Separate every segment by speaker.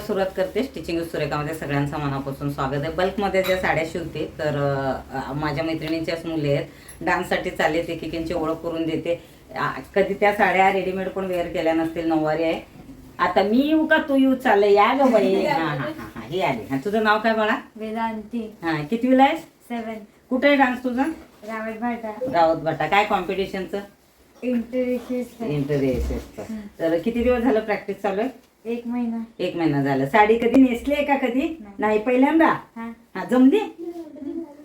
Speaker 1: सुरुवात करते. स्टिचिंग सुरेखामध्ये सगळ्यांचं मनापासून स्वागत आहे. बल्कमध्ये ज्या साड्या शिवते तर माझ्या मैत्रिणींच्याच मुली आहेत, डान्ससाठी चालले ते एकेकींची ओळख करून देते. कधी त्या साड्या रेडीमेड पण वेअर केल्या नसतील, नऊवारी आहे. आता मी येऊ का तू येऊ? चाललंय, या ग बाई. हा हा हा ही आली. हा तुझं नाव काय बाळा?
Speaker 2: वेदांती.
Speaker 1: हा कितवीला आहेस?
Speaker 2: 7.
Speaker 1: कुठे आहे डान्स तुझा?
Speaker 2: रावत भाटा.
Speaker 1: रावत भाटा. काय कॉम्पिटिशनचं? इंटरव्ह्यूचं. तर किती दिवस झालं प्रॅक्टिस चालू आहे?
Speaker 2: 1 महिना.
Speaker 1: 1 महिना झालं. साडी कधी नेसली आहे का? कधी नाही, पहिल्यांदा. हा जमली.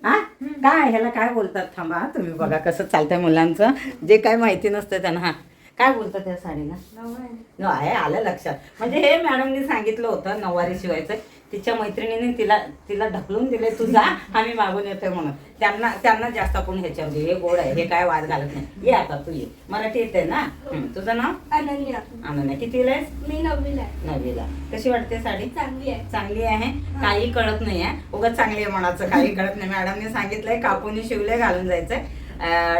Speaker 1: हा काय ह्याला काय बोलतात? थांबा तुम्ही बघा कसं चालतंय मुलांचं, जे काय माहिती नसतं त्यांना. हा काय बोलतात त्या साडीला? आहे, आलं लक्षात. म्हणजे हे मॅडमनी सांगितलं होतं नऊवारी शिवायचं. तिच्या मैत्रिणीने तिला ढकलून दिले, तू जा आम्ही मागून येतोय म्हणून. त्यांना जास्त आपण ह्याच्यावर हे गोड आहे, हे काय वाद घालत नाही. ये आता तू ये. मराठी येते ना? तुझं नाव?
Speaker 2: अनन्या.
Speaker 1: अनन्या. कितीला आहेस?
Speaker 2: मी 9वीला आहे.
Speaker 1: 9वीला. कशी वाटते साडी?
Speaker 2: चांगली आहे.
Speaker 1: चांगली आहे. काही कळत नाही आहे, उगाच चांगली आहे म्हणाचं, काही कळत नाही. मॅडमने सांगितलंय कापून शिवले घालून जायचंय.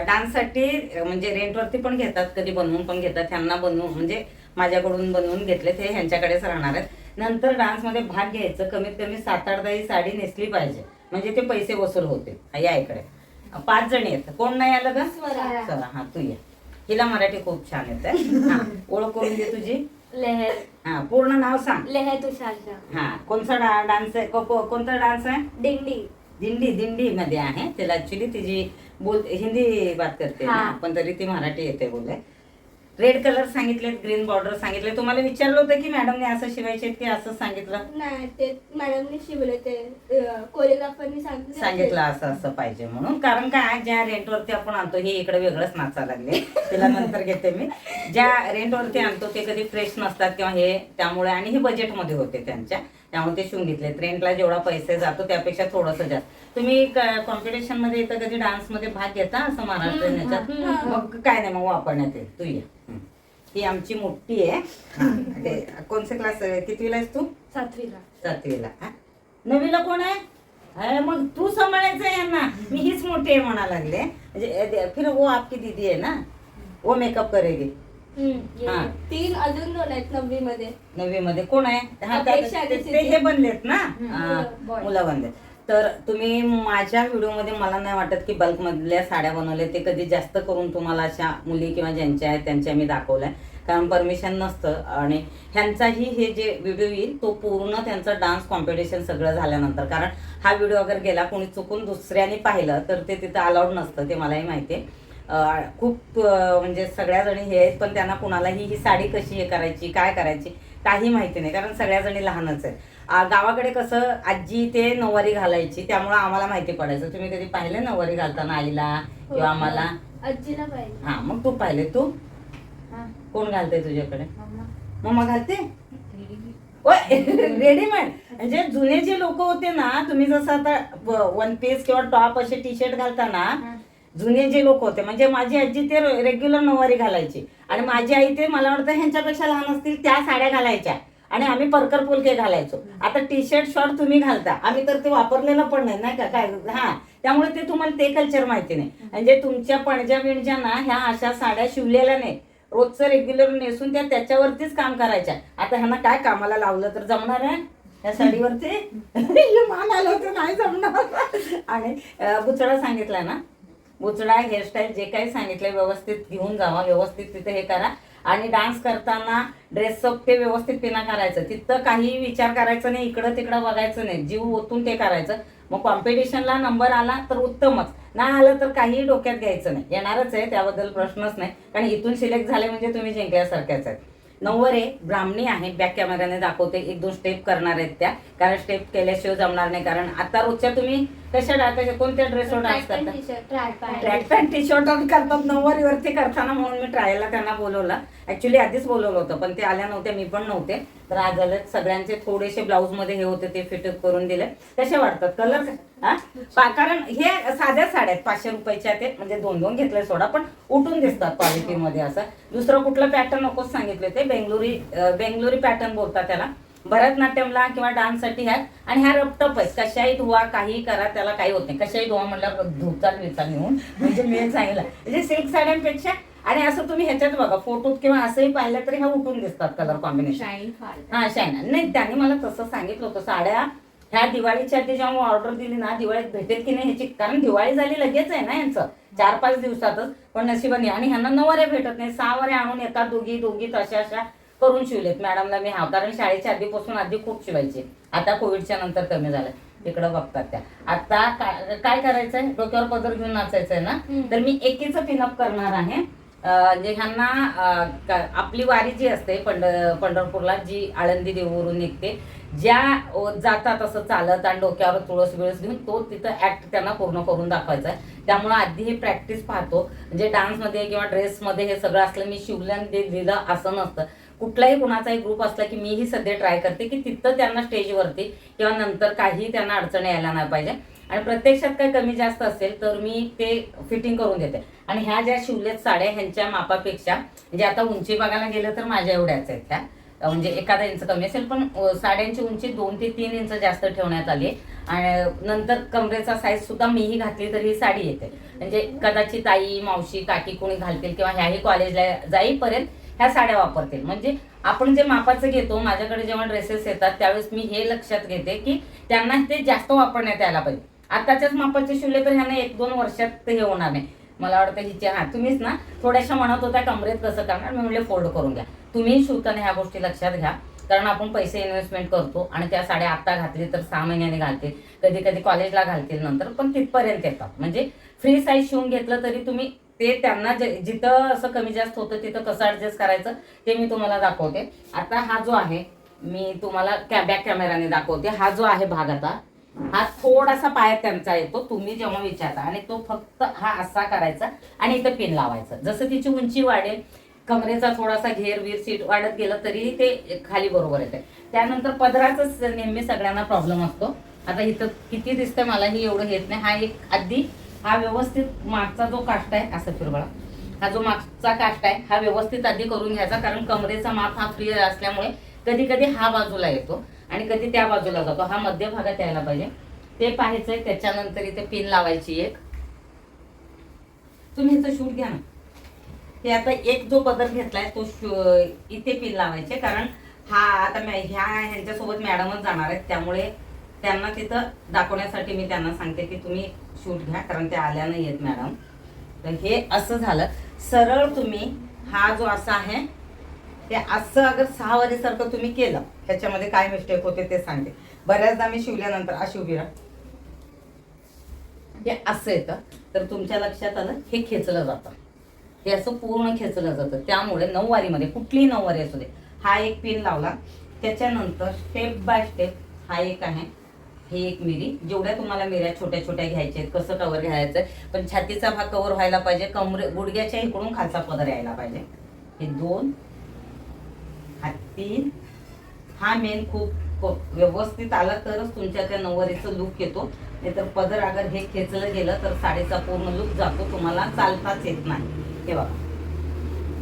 Speaker 1: डान्ससाठी म्हणजे रेंटवरती पण घेतात, कधी बनवून पण घेतात. त्यांना बनवून म्हणजे माझ्याकडून बनवून घेतले, ते ह्यांच्याकडेच राहणार आहेत. नंतर डान्समध्ये भाग घ्यायचं, कमीत कमी 7-8 ही साडी नेसली पाहिजे, म्हणजे ते पैसे वसूल होते. या इकडे 5 जणी आहेत. कोण नाही आलं का? चला हा तू ये. हिला मराठी खूप छान येते. हा ओळख करून दे तुझी.
Speaker 2: लहर.
Speaker 1: हा पूर्ण नाव सांग.
Speaker 2: लहर तुषार.
Speaker 1: हा कोणता डान्स आहे? कोणता डान्स आहे?
Speaker 2: दिंडी.
Speaker 1: दिंडी मध्ये आहे. तिला ऍक्च्युली तिची हिंदी बात करते ना, पण तरी ती मराठी येते बोले. रेड कलर सांगितले, ग्रीन बॉर्डर सांगितले. तुम्हाला विचारलं होतं की मॅडमने असं शिवायचे की असं सांगितलं?
Speaker 2: नाही, ते मॅडमने शिवले, ते कोरिओग्राफरनी
Speaker 1: सांगितलं असं असं पाहिजे म्हणून. कारण काय, ज्या रेंटवरती आपण आणतो, हे इकडे वेगळंच नाचायला लागले, तिला नंतर घेते मी. ज्या रेंटवरती आणतो ते कधी फ्रेश नसतात किंवा हे, त्यामुळे. आणि हे बजेटमध्ये होते त्यांच्या, त्यामुळे ते शिवून घेतले. रेंटला जेवढा पैसे जातो त्यापेक्षा थोडंसं जास्त. तुम्ही कॉम्पिटिशन मध्ये येतं कधी डान्समध्ये भाग घेता असं महाराष्ट्र याच्यात? मग काय नाही, मग वापरण्यात येईल. तू ये. ही आमची मोठी आहे. कोणते क्लास? कितवीला आहेस तू?
Speaker 2: 7वीला.
Speaker 1: 7वीला. 9वीला कोण आहे? मग तू सांभाळायचं यांना. मी हीच मोठी आहे म्हणा लागले. म्हणजे फिर वो आपकी दीदी आहे ना, वो मेकअप करेगी.
Speaker 2: 3 अजून 2 आहेत 9वी मध्ये.
Speaker 1: 9वी मध्ये कोण आहे? ते हे बनलेत ना, मुलं बनलेत. तर तुम्ही माझ्या व्हिडिओमध्ये मला नाही वाटत की बल्कमधल्या साड्या बनवल्या. ते कधी जास्त करून तुम्हाला अशा मुली किंवा ज्यांच्या आहेत त्यांच्या मी दाखवल्या, कारण परमिशन नसतं. आणि ह्यांचाही हे जे व्हिडिओ येईल तो पूर्ण त्यांचा डान्स कॉम्पिटिशन सगळं झाल्यानंतर. कारण हा व्हिडिओ अगर गेला कोणी चुकून दुसऱ्याने पाहिलं तर ते तिथं अलाउड नसतं, ते मलाही माहिती आहे. खूप म्हणजे सगळ्या जणी हे आहेत, पण त्यांना कुणालाही ही साडी कशी हे करायची, काय करायची काही माहिती नाही, कारण सगळ्या जणी लहानच आहेत. गावाकडे कसं आजी ते नऊवारी घालायची, त्यामुळे आम्हाला माहिती पडायचं. तुम्ही कधी पाहिले नऊवारी घालताना आईला किंवा आम्हाला?
Speaker 2: आजीला पाहिजे.
Speaker 1: हा मग तू पाहिले. तू कोण घालते तुझ्याकडे? मम्मा घालते. रेडीमेड. म्हणजे जुने जे लोक होते ना, तुम्ही जसं आता 1 पीस किंवा टॉप असे टी शर्ट घालताना, जुने जे लोक होते, म्हणजे माझी आजी ते रेग्युलर नऊवारी घालायची, आणि माझी आई ते मला वाटतं ह्यांच्यापेक्षा लहान असतील त्या साड्या घालायच्या, आणि आम्ही परकर पुलके घालायचो. आता टी शर्ट शॉर्ट तुम्ही घालता, आम्ही तर ते वापरलेलं पण नाही का काय. हा त्यामुळे ते तुम्हाला ते कल्चर माहिती नाही. म्हणजे तुमच्या पणज्या विणज्या ना ह्या अशा साड्या शिवलेल्या नाही, रोजचं रेग्युलर नेसून त्याच्यावरतीच काम करायच्या. आता ह्यांना काय कामाला लावलं तर जमणार आहे या साडीवरती? मान आलं होतं, नाही जमणार. आणि बुचडा सांगितला ना, बुचडा हेअरस्टाईल जे काही सांगितलंय व्यवस्थित घेऊन जावा, व्यवस्थित तिथे हे करा. आणि डान्स करताना ड्रेसअप ते व्यवस्थित पिना करायचं, तिथं काही विचार करायचं नाही, इकडं तिकडं बघायचं नाही, जीव ओतून ते करायचं. मग कॉम्पिटिशनला नंबर आला तर उत्तमच, नाही आलं तर काही डोक्यात घ्यायचं नाही. येणारच आहे, त्याबद्दल प्रश्नच नाही, कारण इथून सिलेक्ट झाले म्हणजे तुम्ही जिंकल्यासारख्याच आहेत. नऊवारी ब्राह्मणी आहे, बॅक कॅमेऱ्याने दाखवते. 1-2 स्टेप करणार आहेत त्या, कारण स्टेप केल्याशिवाय जमणार नाही. कारण आता रोजच्या तुम्ही कशा डान्स, कोणत्या ड्रेसवर डान्स करता? ट्रॅक पॅन्ट टी शर्ट करतात नऊवारीवरती करताना, म्हणून मी ट्रायलला त्यांना बोलवलं. ऍक्च्युली आधीच बोलवलं होतं, पण ते आल्या नव्हत्या, मी पण नव्हते. तर आज आले सगळ्यांचे. थोडेसे ब्लाऊज मध्ये हे होते ते फिट करून दिले. कसे वाटतात कलर? कारण हे साध्या साड्या आहेत, 500 रुपयाच्या. ते म्हणजे 2-2 घेतले सोडा, पण उठून दिसतात क्वालिटीमध्ये. असं दुसरं कुठलं पॅटर्न नकोच सांगितले ते. बेंगलोरी पॅटर्न बोलतात त्याला. भरतनाट्यमला किंवा डान्ससाठी ह्या. आणि ह्या रपटप आहेत, कशाही धुवा काही करा त्याला काही होत नाही. कशाही धुवा म्हटल्यावर धुचाल विचार नेऊन, म्हणजे मी सांगितलं. म्हणजे सिल्क साड्यांपेक्षा आणि असं तुम्ही ह्याच्यात बघा फोटोत किंवा असंही पाहिलं तरी ह्या उठून दिसतात कलर कॉम्बिनेशन.
Speaker 2: शाईन फार.
Speaker 1: हा शाईन नाही, त्यांनी मला तसं सांगितलं होतं. साड्या ह्या दिवाळीच्या आधी जेव्हा ऑर्डर दिली ना, दिवाळीत भेटेल की नाही ह्याची, कारण दिवाळी झाली लगेच आहे ना यांचं 4-5 दिवसातच. पण नशिबाने आणि ह्यांना नवऱ्या भेटत नाही, 6 वारे आणून एका दोघी अशा करून शिवलेत. मॅडमला मी कारण शाळेच्या आधीपासून आधी खूप शिवायचे, आता कोविडच्या नंतर कमी झालं. तिकडं बघतात त्या. आता काय करायचंय, डोक्यावर पदर घेऊन नाचायचंय ना, तर मी एकीचं पिनअप करणार आहे. जे ह्यांना आपली वारी जी असते पंढरपूरला, जी आळंदी देऊवरून निघते, ज्या जातात असं चालत आणि डोक्यावर तुळस बिळस घेऊन, तो तिथं ऍक्ट त्यांना पूर्ण करून दाखवायचा आहे. त्यामुळे आधी हे प्रॅक्टिस पाहतो. म्हणजे डान्समध्ये किंवा ड्रेसमध्ये हे सगळं असलं मी शिवलं दिलं असं नसतं. कुठलाही कुणाचाही ग्रुप असला की मीही सध्या ट्राय करते की तिथं त्यांना स्टेजवरती किंवा नंतर काही त्यांना अडचणी यायला नाही पाहिजे. आणि प्रत्यक्षात काही कमी जास्त असेल तर मी ते फिटिंग करून देते. आणि ह्या ज्या शिवलेत साड्या ह्यांच्या मापापेक्षा, म्हणजे आता उंची बघायला गेलं तर माझ्या एवढ्याच आहेत त्या, म्हणजे एखादा इंच कमी असेल, पण साड्यांची उंची 2 ते 3 इंच जास्त ठेवण्यात आली. आणि नंतर कमरेचा साईज सुद्धा मीही घातली तर ही साडी येते. म्हणजे कदाचित आई, मावशी, काकी कोणी घालतील किंवा ह्याही कॉलेजला जाईपर्यंत ह्या साड्या वापरतील. म्हणजे आपण जे मापाचं घेतो, माझ्याकडे जेव्हा ड्रेसेस येतात त्यावेळेस मी हे लक्षात घेते की त्यांना ते जास्त वापरण्यात यायला पाहिजे. आताच्याच मापाचे शिवले तर ह्यांना 1-2 वर्षात हे होणार नाही. मला वाटतं हिचे तुम्हीच ना थोड्याशा म्हणत होत्या कमरेत कसं करणार, मी म्हणले फोल्ड करून घ्या. तुम्ही शिवताना ह्या गोष्टी लक्षात घ्या, कारण आपण पैसे इन्व्हेस्टमेंट करतो आणि त्या साड्या आता घातली तर 6 महिन्याने घालतील, कधी कॉलेजला घालतील नंतर, पण तिथपर्यंत येतात. म्हणजे फ्री साईज शिवून घेतलं तरी तुम्ही ते त्यांना जिथं असं कमी जास्त होतं तिथं कसं ऍडजस्ट करायचं ते मी तुम्हाला दाखवते. आता हा जो आहे, मी तुम्हाला बॅक कॅमेराने दाखवते. हा जो आहे भाग, आता हा थोडासा पायात त्यांचा येतो तुम्ही जेव्हा विचारता, आणि तो फक्त हा असा करायचा आणि इथं पिन लावायचं. जसं तिची उंची वाढेल, कमरेचा थोडासा घेर वीर सीट वाढत गेलं तरी ते खाली बरोबर येते. त्यानंतर पदराचाच नेहमी सगळ्यांना प्रॉब्लेम असतो. आता इथं किती दिसतंय मलाही एवढं येत नाही. हा एक आधी हा व्यवस्थित मागचा जो काष्ट आहे, असं फिरवळा, हा जो मागचा काष्ट आहे हा व्यवस्थित आधी करून घ्यायचा, कारण कमरेचा माप हा फ्री असल्यामुळे कधी हा बाजूला येतो आणि कधी त्या बाजूला जातो. हा मध्य भागात यायला पाहिजे ते पाहायचंय. त्याच्यानंतर इथे पिन लावायची एक. तुम्ही इथं शूट घ्या ना. हे आता एक जो पदर घेतलाय तो इथे पिन लावायचे, कारण हा आता ह्यांच्यासोबत मॅडमच जाणार आहेत, त्यामुळे त्यांना तिथं दाखवण्यासाठी मी त्यांना सांगते की तुम्ही शूट घ्या, कारण त्या आल्या नाही आहेत मॅडम. तर हे असं झालं सरळ. तुम्ही हा जो असा आहे ते असं अगर 6 वारीसारखं तुम्ही केलं, ह्याच्यामध्ये काय मिस्टेक होते ते सांगते. बऱ्याचदा मी शिवल्यानंतर अशी उभी राहा, हे असं येतं तर तुमच्या लक्षात आलं हे खेचलं जातं, हे असं पूर्ण खेचलं जातं. त्यामुळे 9 वारीमध्ये कुठलीही 9 वारी असू दे, हा एक पिन लावला. त्याच्यानंतर स्टेप बाय स्टेप हा एक आहे, हे एक मिरी, जेवढ्या तुम्हाला मिऱ्या छोट्या छोट्या घ्यायच्या आहेत, कसं कवर घ्यायचं, पण छातीचा भाग कवर व्हायला पाहिजे, कमरे गुडघ्याच्या इकडून खालचा पदर यायला पाहिजे. हे 2, हा 3, हा मेन खूप व्यवस्थित आला तरच तुमच्या त्या 9 वारीचं लुक येतो. नाहीतर पदर अगर हे खेचलं गेलं तर साडीचा पूर्ण लुक जातो, तुम्हाला चालताच येत नाही. हे बघा,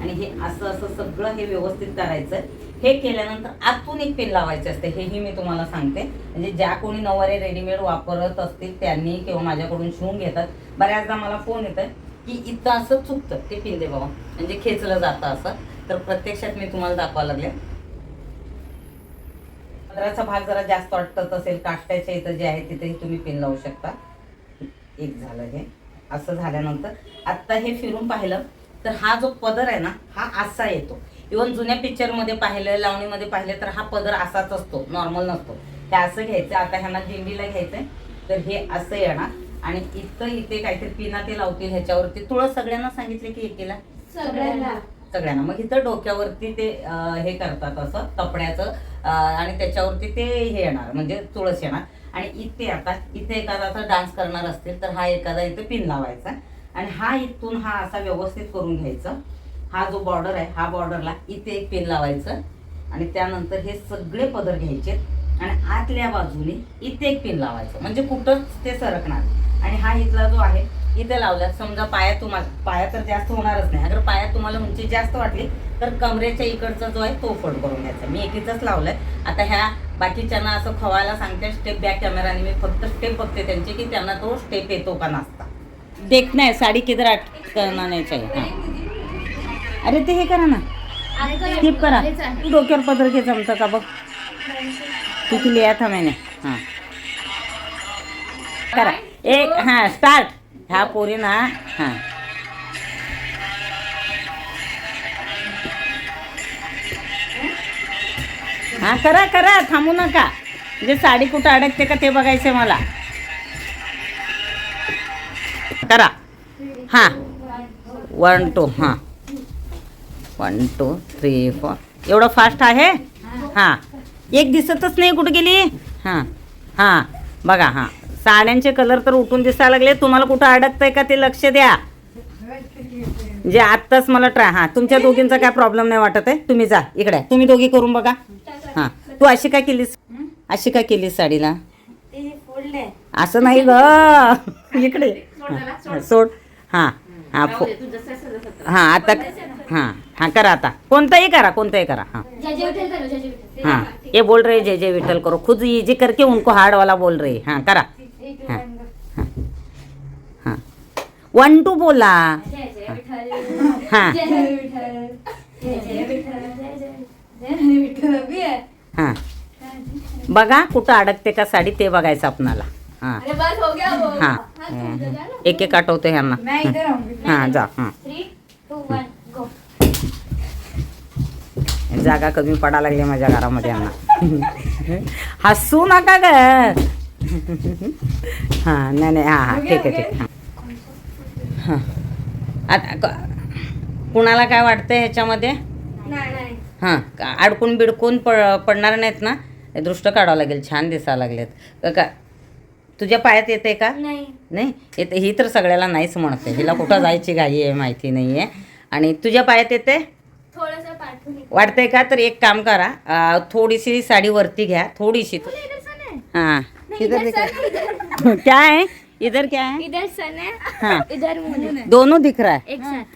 Speaker 1: आणि हे असं असं सगळं हे व्यवस्थित करायचं. हे केल्यानंतर आतून एक पिन लावायचे असते, हेही मी तुम्हाला सांगते. म्हणजे ज्या कोणी 9 वारी रेडीमेड वापरत असतील त्यांनी किंवा माझ्याकडून शिवून घेतात, बऱ्याचदा मला फोन येतात की इथं असं चुकतं, ते पिन दे बाबा, म्हणजे खेचलं जातं असं. तर प्रत्यक्षात मी तुम्हाला दाखवायला लागले. पदराचा भाग जरा जास्त वाटत असेल, काष्टाच्या इथं जे आहे तिथेही तुम्ही पिन लावू शकता. एक झालं हे. असं झाल्यानंतर आता हे फिरून पाहिलं तर हा जो पदर आहे ना हा असा येतो. इव्हन जुन्या पिक्चरमध्ये पाहिलं, लावणीमध्ये पाहिलं तर हा पदर असाच असतो, नॉर्मल नसतो. हे असं घ्यायचं. आता ह्यांना दिंडीला घ्यायचंय तर हे असं येणार, आणि इथे काहीतरी पिना ते लावतील ह्याच्यावरती. तुळस सगळ्यांना सांगितले की एकेला सगळ्यांना. मग इथं डोक्यावरती ते हे करतात असं कपड्याचं, आणि त्याच्यावरती ते हे येणार म्हणजे तुळस येणार. आणि इथे एखादा आता डान्स करणार असतील तर हा एखादा इथे पिन लावायचा, आणि हा इथून हा असा व्यवस्थित करून घ्यायचा. हा जो बॉर्डर आहे हा बॉर्डरला इथे एक पिन लावायचं, आणि त्यानंतर हे सगळे पदर घ्यायचे आणि आतल्या बाजूने इथे एक पिन लावायचं, म्हणजे कुठंच ते सरकणार. आणि हा इथला जो आहे इथे लावला, समजा पाया तर जास्त होणारच नाही. अगर पायात तुम्हाला उंची जास्त वाटली तर कमरेच्या इकडचा जो आहे तो फोल्ड करून घ्यायचा. मी एकीचाच लावलाय. आता ह्या बाकीच्यांना असं खवायला सांगते स्टेप बॅक कॅमेराने, मी फक्त स्टेप बघते त्यांची की त्यांना तो स्टेप येतो का नसता. देखना है साड़ी किधर अटकना नहीं चाहिए. हाँ अरे ते हे करा ना, स्किप करा. तू डोक्यावर पदर घे, जमतं का बघ. किती लिया था मैंने. हां करा. एक हां स्टार्ट. ह्या पोरी ना. हां हां करा करा, थांबू नका. म्हणजे साडी कुठं अडकते का ते बघायचं मला. करा. हां 1 2 हां 1 2 3 4. एवढं फास्ट आहे. हां एक दिसतच नाही, कुठं गेली. हां हां बघा. हां साड्यांचे कलर तर उठून दिसायला लागले. तुम्हाला कुठं अडकतंय का ते लक्ष द्या. जे आत्ताच मला हां तुमच्या दोघींचा काय प्रॉब्लेम नाही वाटत आहे. तुम्ही जा इकडे, तुम्ही दोघी करून बघा. हां तू अशी काय केलीस, अशी काय केलीस साडीला. असं नाही ग, इकडे सोड. हां हां हां आता हां हां करा. आता कोणतंही करा, कोणतंही करा. हां हाँ ये बोल रहे जय जय विठल करो, खुद इजी करके उनको हार्ड वाला बोल रहे. हाँ करा. हाँ हाँ हाँ 1 2 बोला. हाँ हाँ बघा कुठं अडकते का साडी ते बघायचं आपणाला. हाँ हाँ एक एक आठवते ह्यांना. हाँ जा. हाँ जागा कमी पडा लागली माझ्या घरामध्ये यांना. हसू नका ग. हां नाही नाही हां हां ठीक आहे ठीक. हां आता कुणाला काय वाटतंय ह्याच्यामध्ये. हां अडकून बिडकून पडणार नाहीत ना. दृष्ट काढावं लागेल, छान दिसायला लागलेत का. तुझ्या पायात येते का. नाही येते. ही तर सगळ्याला नाहीच म्हणते, हिला कुठं जायची घाई आहे माहिती नाही आहे. आणि तुझ्या पायात येते वाटतंय का. तर एक काम करा, थोडीशी साडी वरती घ्या, थोडीशी. हाँ इधर क्या है, इधर क्या है.
Speaker 2: इधर सन है,
Speaker 1: हाँ
Speaker 2: इधर मून है.
Speaker 1: दोनों दिख रहा है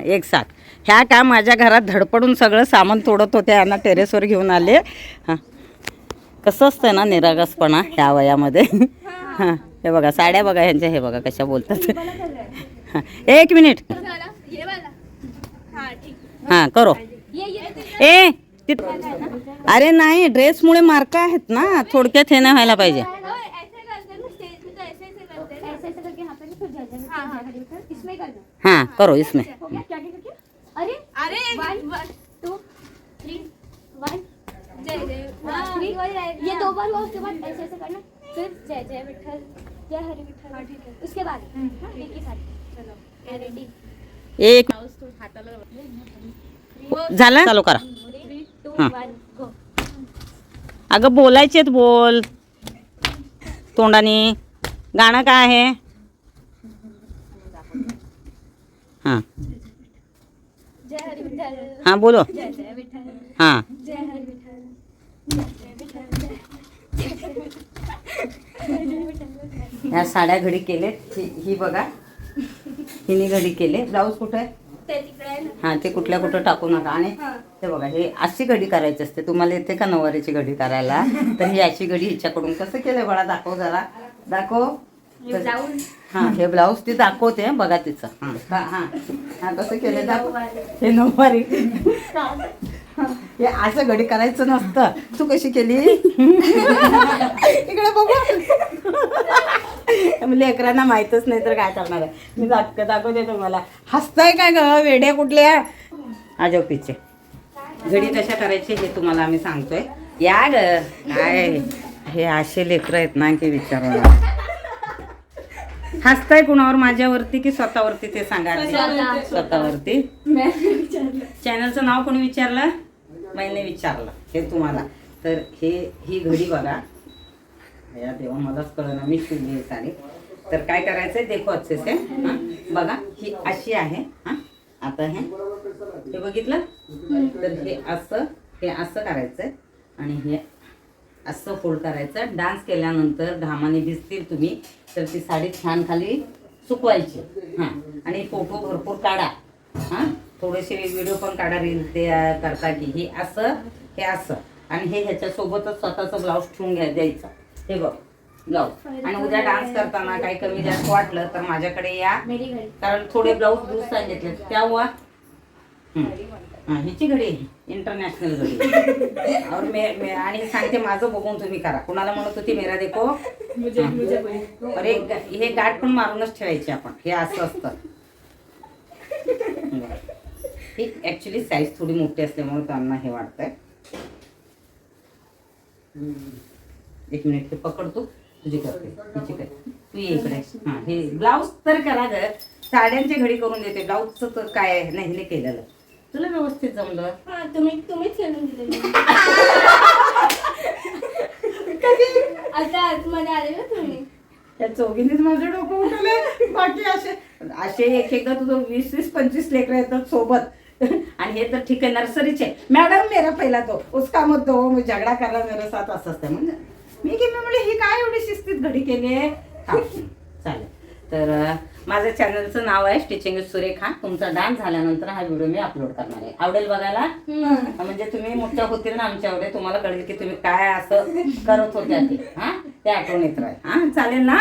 Speaker 1: एक साथ. ह्या काय माझ्या घरात धडपडून सगळं सामान तोडत होते, यांना टेरेसवर घेऊन आले. हां कसं असतं ना निरागसपणा ह्या वयामध्ये. हां हे बघा साड्या बघा ह्यांच्या, हे बघा कशा बोलतात. हां 1 मिनिट. हां करो. ए अरे नाही ड्रेसमुळे मार्क आहेत ना, थोडक्यात हे नाही व्हायला पाहिजे. हाँ करो इसमें.
Speaker 2: अरे 1 2 3 1 जय जय. ये 2 बार हुआ, उसके बाद ऐसे ऐसे करना, फिर जय जय विठल जय हरि विठल. उसके बाद एक ही साथ. चलो रेडी.
Speaker 1: एक झालं चालू करा.
Speaker 2: 3 2 1 गो.
Speaker 1: अगं बोलायचेत बोल तोंडाने. गाणं काय आहे. हां
Speaker 2: जय हरि विठल.
Speaker 1: हां बोलो.
Speaker 2: जय जय विठल.
Speaker 1: हां
Speaker 2: जय हरि विठल. जय विठल.
Speaker 1: ह्या साड्या घडी केलेत. ही बघा हिने घडी केले. ब्लाऊज कुठे आहे.
Speaker 2: ते तिकडे आहे ना.
Speaker 1: हां ते कुठल्या कुठं टाकू नका. आणि ते बघा हे अशी घडी करायची असते. तुम्हाला येते का नऊवारीची घडी करायला. तर ही अशी घडी हिच्याकडून कसं केलंय बळा, दाखव जरा दाखव. हां हे ब्लाऊज ती दाखवते बघा तिचं. हां हां हां कसं केलं दाखव. हे नऊवारी हे असं घडी करायचं नसतं. तू कशी केली इकडे बघू. लेकरांना माहीतच नाही तर काय करणार आहे. मी दाखवते तुम्हाला. हसताय काय ग वेड्या कुठल्या. आजो पिचे घडी कशा करायची हे तुम्हाला आम्ही सांगतोय. या ग काय हे असे लेकरं आहेत ना की विचारा. हसताय कुणावर, माझ्यावरती की स्वतःवरती ते सांगा. स्वतःवरती. चॅनलचं नाव कोणी विचारलं. मैंने विचारलं हे तुम्हाला. तर ही घडी बघा. या देवा मलाच कळलं, मी शिवली आहे साडी. तर काय करायचंय देखो अच्छे से. हां बघा ही अशी आहे. हां आता हे बघितलं. तर हे असं करायचंय आणि हे असं फोल्ड करायचं. डान्स केल्यानंतर घामाने भिजतील तुम्ही तर ती साडी छान खाली सुकवायची. हां आणि फोटो भरपूर काढा. हां थोडेसे व्हिडिओ पण काढा, रील ते करता की हे असं आणि हे ह्याच्यासोबतच स्वतःचं ब्लाऊज ठेवून द्यायचं. हे बघ ब्लाऊज. आणि उद्या डान्स करताना काही कमी जास्त वाटलं तर माझ्याकडे या, कारण थोडे ब्लाऊज लूज सांगितले. त्या हिची घडी इंटरनॅशनल घडी और आणि सांगते माझं बघून तुम्ही करा. कुणाला म्हणत होती मेरा देखो अरे हे गाठ पण मारूनच ठेवायची आपण. हे असं असतं. ही ऍक्च्युली साईज थोडी मोठी असल्यामुळे त्यांना हे वाटतंय. एक मिनिट हे पकडतो तुझी करते तिची काय तू ये इकडे. हा हे ब्लाऊज तर करा ग. साड्यांची घडी करून देते. ब्लाऊजचं तर काय नाही हे केलेलं. तुला व्यवस्थित जमलं.
Speaker 2: तुम्हीच करून दिलेली. आता आतमध्ये आले ना तुम्ही.
Speaker 1: त्या चौघींनीच माझं डोकं उठवलंय. बाकी असे एकदा तुझं 20-25 लेकरं येतात सोबत. आणि हे तर ठीक आहे नर्सरीचे. मॅडम मेरा पहिला तो उसका मत दो मी झगडा करला मेरे साथ असं असतं. म्हणजे मी म्हणले ही काय एवढी शिस्तीत घडी केली आहे. चालेल. तर माझ्या चॅनलचं नाव आहे स्टिचिंग विथ सुरेखा. तुमचा डान्स झाल्यानंतर हा व्हिडिओ मी अपलोड करणार आहे. आवडेल बघायला. म्हणजे तुम्ही मोठ्या होतील ना आमच्याकडे तुम्हाला कळेल की तुम्ही काय असं करत होत्या ते. हा ते आठवण येत राहील. हा चालेल ना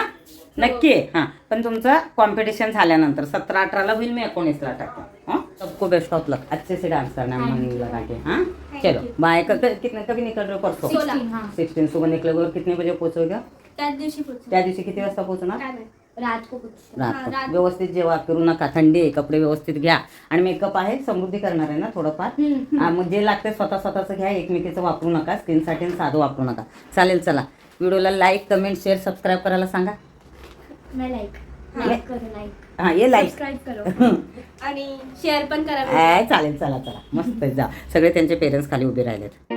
Speaker 1: नक्की. हां पण तुमचं कॉम्पिटिशन झाल्यानंतर 17-18ला होईल. मी 19ला टाकतो. हाँ सबको बेस्ट ऑफ लक. अच्छे से डांस करना मन लगा के. हाँ चलो बाय. कितने कभी निकल रहे हो परसों? 16 सुबह निकलोगे और कितने बजे पहुंचोगे? त्या दिवशी किती वाजता पोहोचणार?
Speaker 2: रात को
Speaker 1: व्यवस्थित जेवा करू नका. थंडी आहे. कपडे व्यवस्थित घ्या. आणि मेकअप आहे समृद्धी करणार आहे ना थोडंफार. मग जे लागते स्वतःचं घ्या. एकमेकीचं वापरू नका. स्किनसाठी साधं वापरू नका. चालेल. चला व्हिडिओला लाईक कमेंट शेअर सबस्क्राईब करायला सांगा.
Speaker 2: मैं लाईक करो.
Speaker 1: हाँ ये लाईक
Speaker 2: सबस्क्राईब करो आणि शेअर पण करा.
Speaker 1: चालेल. चला मस्त जा. सगळे त्यांचे पेरेंट्स खाली उभे राहिलेत.